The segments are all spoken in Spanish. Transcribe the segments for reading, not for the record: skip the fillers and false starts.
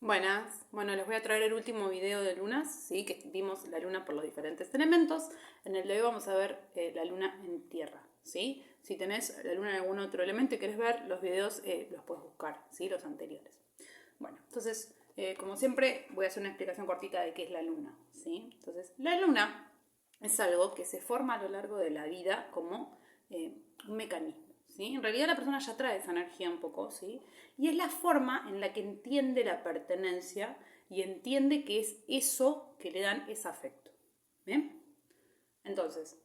Buenas, bueno, les voy a traer el último video de lunas, ¿sí? Que vimos la luna por los diferentes elementos. En el de hoy vamos a ver la luna en tierra, ¿sí? Si tenés la luna en algún otro elemento y querés ver los videos, los puedes buscar, ¿sí? Los anteriores. Bueno, entonces, como siempre, voy a hacer una explicación cortita de qué es la luna, ¿sí? Entonces, la luna es algo que se forma a lo largo de la vida como un mecanismo, ¿sí? En realidad la persona ya trae esa energía un poco, ¿sí? Y es la forma en la que entiende la pertenencia y entiende que es eso que le dan ese afecto, ¿bien? Entonces,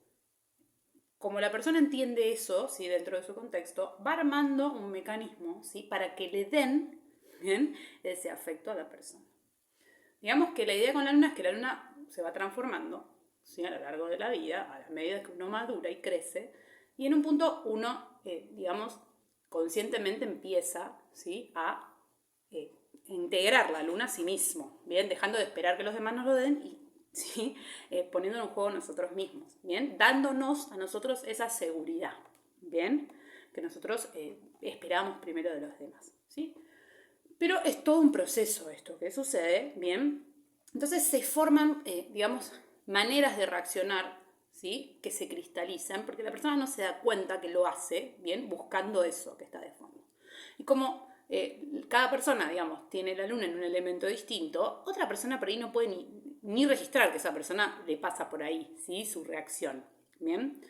como la persona entiende eso, ¿sí? Dentro de su contexto, va armando un mecanismo, ¿sí? Para que le den, ¿bien? Ese afecto a la persona. Digamos que la idea con la luna es que la luna se va transformando, ¿sí? A lo largo de la vida, a la medida que uno madura y crece, y en un punto uno, digamos, conscientemente empieza, ¿sí? A integrar la luna a sí mismo, ¿bien? Dejando de esperar que los demás nos lo den y ¿sí? Poniéndonos en juego nosotros mismos, ¿bien? Dándonos a nosotros esa seguridad, ¿bien? Que nosotros esperamos primero de los demás, ¿sí? Pero es todo un proceso esto que sucede, ¿bien? Entonces se forman, digamos, maneras de reaccionar, ¿sí? Que se cristalizan, porque la persona no se da cuenta que lo hace, ¿bien? Buscando eso que está de fondo. Y como cada persona, digamos, tiene la luna en un elemento distinto, otra persona por ahí no puede ni registrar que esa persona le pasa por ahí, ¿sí? Su reacción, ¿bien?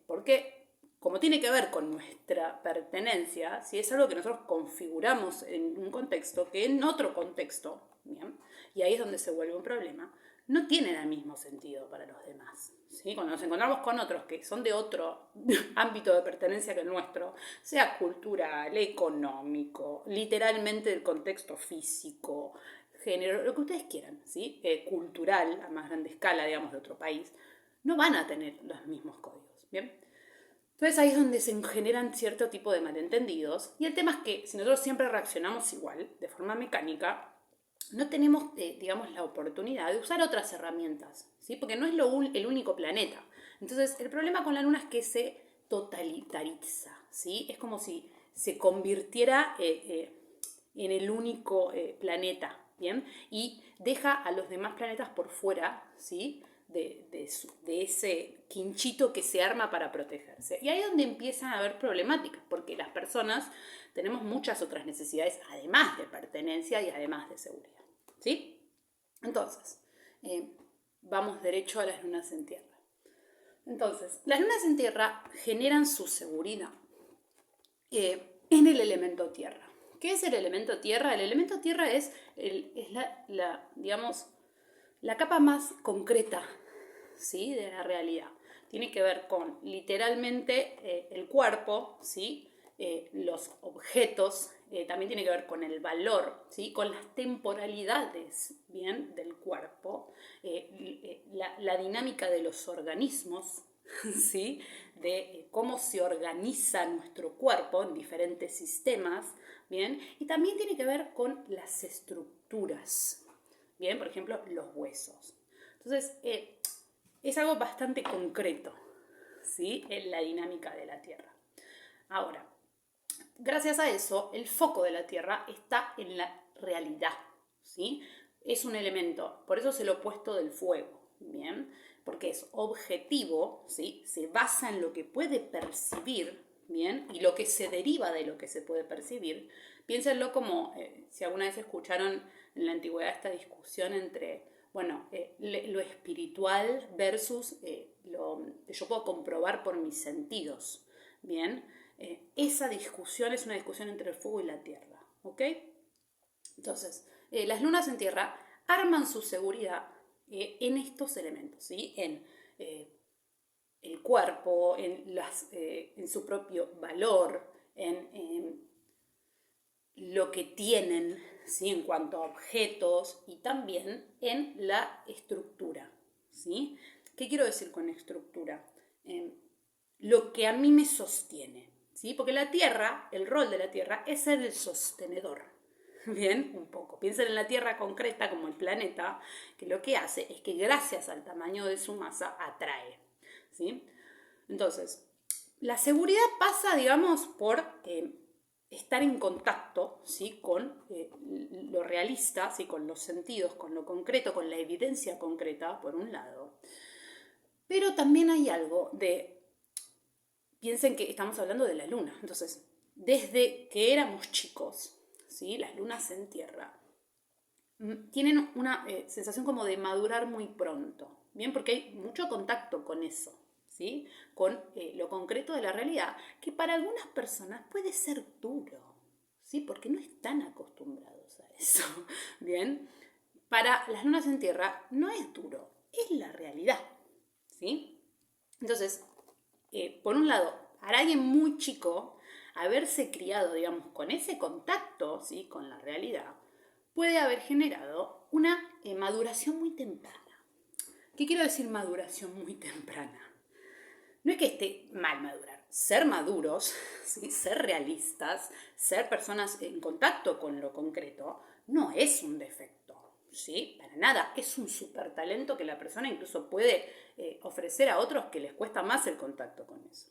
Porque como tiene que ver con nuestra pertenencia, si es algo que nosotros configuramos en un contexto que en otro contexto, ¿bien? Y ahí es donde se vuelve un problema, no tienen el mismo sentido para los demás. ¿Sí? Cuando nos encontramos con otros que son de otro ámbito de pertenencia que el nuestro, sea cultural, económico, literalmente del contexto físico, género, lo que ustedes quieran, ¿sí? Cultural, a más grande escala, digamos, de otro país, no van a tener los mismos códigos. ¿Bien? Entonces ahí es donde se generan cierto tipo de malentendidos. Y el tema es que si nosotros siempre reaccionamos igual, de forma mecánica, no tenemos, digamos, la oportunidad de usar otras herramientas, ¿sí? Porque no es el único planeta. Entonces, el problema con la Luna es que se totalitariza, ¿sí? Es como si se convirtiera en el único planeta, ¿bien? Y deja a los demás planetas por fuera, ¿sí? De ese quinchito que se arma para protegerse. Y ahí es donde empiezan a haber problemáticas, porque las personas tenemos muchas otras necesidades, además de pertenencia y además de seguridad. ¿Sí? Entonces, vamos derecho a las lunas en tierra. Entonces, las lunas en tierra generan su seguridad en el elemento tierra. ¿Qué es el elemento tierra? El elemento tierra es digamos, la capa más concreta, ¿sí? De la realidad. Tiene que ver con literalmente el cuerpo, ¿sí? Los objetos, también tiene que ver con el valor, ¿sí? Con las temporalidades, ¿bien? Del cuerpo, la dinámica de los organismos, ¿sí? De cómo se organiza nuestro cuerpo en diferentes sistemas, ¿bien? Y también tiene que ver con las estructuras, ¿bien? Por ejemplo, los huesos. Entonces, es algo bastante concreto, ¿sí? En la dinámica de la Tierra. Ahora, gracias a eso, el foco de la Tierra está en la realidad, ¿sí? Es un elemento, por eso es el opuesto del fuego, ¿bien? Porque es objetivo, ¿sí? Se basa en lo que puede percibir, ¿bien? Y lo que se deriva de lo que se puede percibir. Piénsenlo como, si alguna vez escucharon en la antigüedad esta discusión entre, bueno, lo espiritual versus lo que yo puedo comprobar por mis sentidos, ¿bien? Esa discusión es una discusión entre el fuego y la tierra, ¿ok? Entonces, las lunas en tierra arman su seguridad en estos elementos, ¿sí? En el cuerpo, en su propio valor, en lo que tienen, ¿sí? En cuanto a objetos y también en la estructura, ¿sí? ¿Qué quiero decir con estructura? Lo que a mí me sostiene, ¿sí? Porque la Tierra, el rol de la Tierra es ser el sostenedor. Bien, un poco. Piensen en la Tierra concreta como el planeta, que lo que hace es que gracias al tamaño de su masa atrae, ¿sí? Entonces, la seguridad pasa, digamos, por estar en contacto, ¿sí? Con realista, ¿sí? Con los sentidos, con lo concreto, con la evidencia concreta, por un lado. Pero también hay algo de, piensen que estamos hablando de la luna, entonces, desde que éramos chicos, ¿sí? Las lunas en tierra tienen una sensación como de madurar muy pronto, ¿bien? Porque hay mucho contacto con eso, ¿sí? Con lo concreto de la realidad, que para algunas personas puede ser duro, ¿sí? Porque no están acostumbrados a eso, ¿bien? Para las lunas en tierra no es duro, es la realidad, ¿sí? Entonces, por un lado, para alguien muy chico, haberse criado, digamos, con ese contacto, ¿sí? Con la realidad, puede haber generado una maduración muy temprana. ¿Qué quiero decir maduración muy temprana? No es que esté mal madurar. Ser maduros, ¿sí? Ser realistas, ser personas en contacto con lo concreto, no es un defecto, ¿sí? Para nada. Es un súper talento que la persona incluso puede ofrecer a otros que les cuesta más el contacto con eso.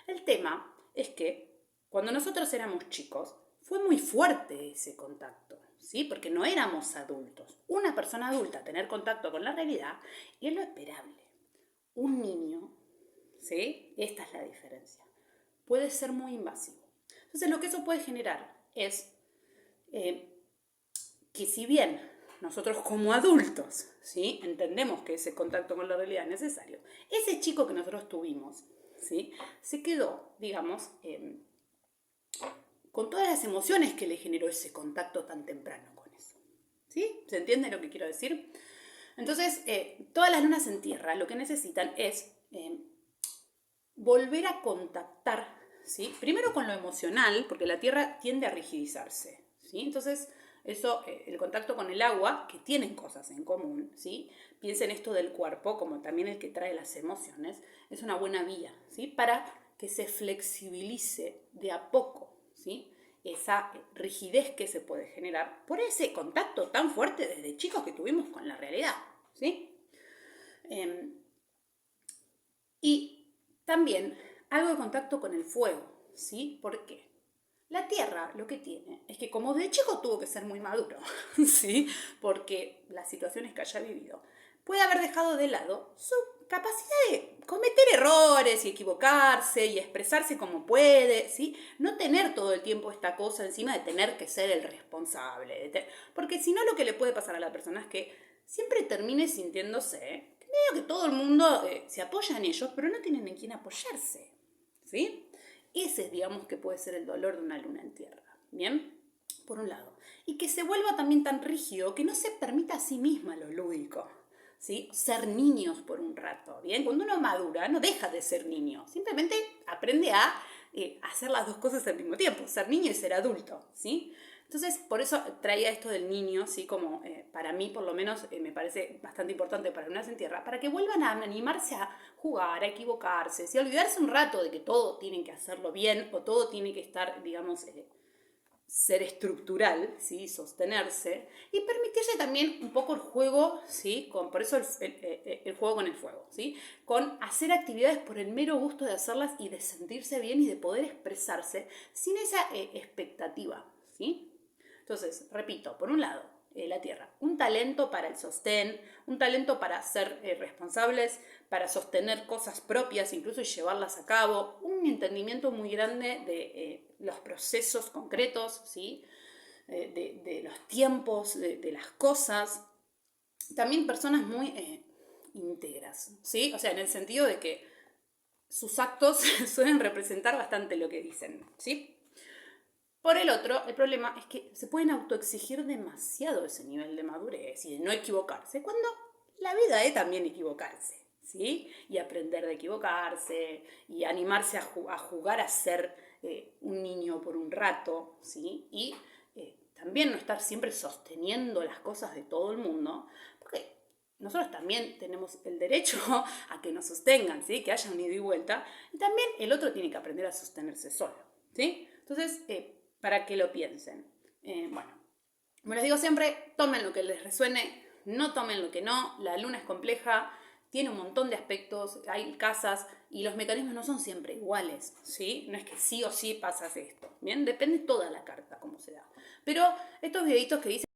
El tema es que cuando nosotros éramos chicos, fue muy fuerte ese contacto, ¿sí? Porque no éramos adultos. Una persona adulta tener contacto con la realidad es lo esperable. Un niño, ¿sí? Esta es la diferencia. Puede ser muy invasivo. Entonces lo que eso puede generar es que si bien nosotros como adultos, ¿sí? Entendemos que ese contacto con la realidad es necesario, ese chico que nosotros tuvimos, ¿sí? Se quedó, digamos, con todas las emociones que le generó ese contacto tan temprano con eso. ¿Sí? ¿Se entiende lo que quiero decir? Entonces, todas las lunas en tierra lo que necesitan es volver a contactar, ¿sí? Primero con lo emocional, porque la tierra tiende a rigidizarse, ¿sí? Entonces, eso, el contacto con el agua, que tienen cosas en común, ¿sí? Piensen esto del cuerpo, como también el que trae las emociones, es una buena vía, ¿sí? Para que se flexibilice de a poco, ¿sí? Esa rigidez que se puede generar por ese contacto tan fuerte desde chicos que tuvimos con la realidad, ¿sí? Y también algo de contacto con el fuego, ¿sí? ¿Por qué? La Tierra lo que tiene es que como de chico tuvo que ser muy maduro, ¿sí? Porque las situaciones que haya vivido, puede haber dejado de lado su capacidad de cometer errores y equivocarse y expresarse como puede, ¿sí? No tener todo el tiempo esta cosa encima de tener que ser el responsable. Porque si no, lo que le puede pasar a la persona es que siempre termine sintiéndose medio que todo el mundo se apoya en ellos, pero no tienen en quién apoyarse, ¿sí? Ese, digamos, que puede ser el dolor de una luna en tierra, ¿bien? Por un lado. Y que se vuelva también tan rígido que no se permita a sí misma lo lúdico, ¿sí? Ser niños por un rato, ¿bien? Cuando uno madura, no deja de ser niño, simplemente aprende a hacer las dos cosas al mismo tiempo, ser niño y ser adulto, ¿sí? Entonces, por eso traía esto del niño, ¿sí? Como para mí, por lo menos, me parece bastante importante para lunas en tierra, para que vuelvan a animarse a jugar, a equivocarse, ¿sí? A olvidarse un rato de que todo tienen que hacerlo bien o todo tiene que estar, digamos, ser estructural, ¿sí? Sostenerse, y permitirse también un poco el juego, ¿sí? Por eso el juego con el fuego, ¿sí? Con hacer actividades por el mero gusto de hacerlas y de sentirse bien y de poder expresarse sin esa expectativa, ¿sí? Entonces, repito, por un lado, la tierra, un talento para el sostén, un talento para ser responsables, para sostener cosas propias, incluso y llevarlas a cabo, un entendimiento muy grande de los procesos concretos, ¿sí? De los tiempos, de las cosas. También personas muy íntegras, ¿sí? O sea, en el sentido de que sus actos suelen representar bastante lo que dicen, ¿sí? Por el otro, el problema es que se pueden autoexigir demasiado ese nivel de madurez y de no equivocarse, cuando la vida es también equivocarse, ¿sí? Y aprender de equivocarse y animarse a jugar a ser un niño por un rato, ¿sí? Y también no estar siempre sosteniendo las cosas de todo el mundo, porque nosotros también tenemos el derecho a que nos sostengan, ¿sí? Que haya un ida y vuelta, y también el otro tiene que aprender a sostenerse solo, ¿sí? Entonces, para que lo piensen. Bueno, como les digo siempre, tomen lo que les resuene, no tomen lo que no. La luna es compleja, tiene un montón de aspectos, hay casas y los mecanismos no son siempre iguales, ¿sí? No es que sí o sí pasas esto, ¿bien? Depende toda la carta cómo se da. Pero estos videitos que dicen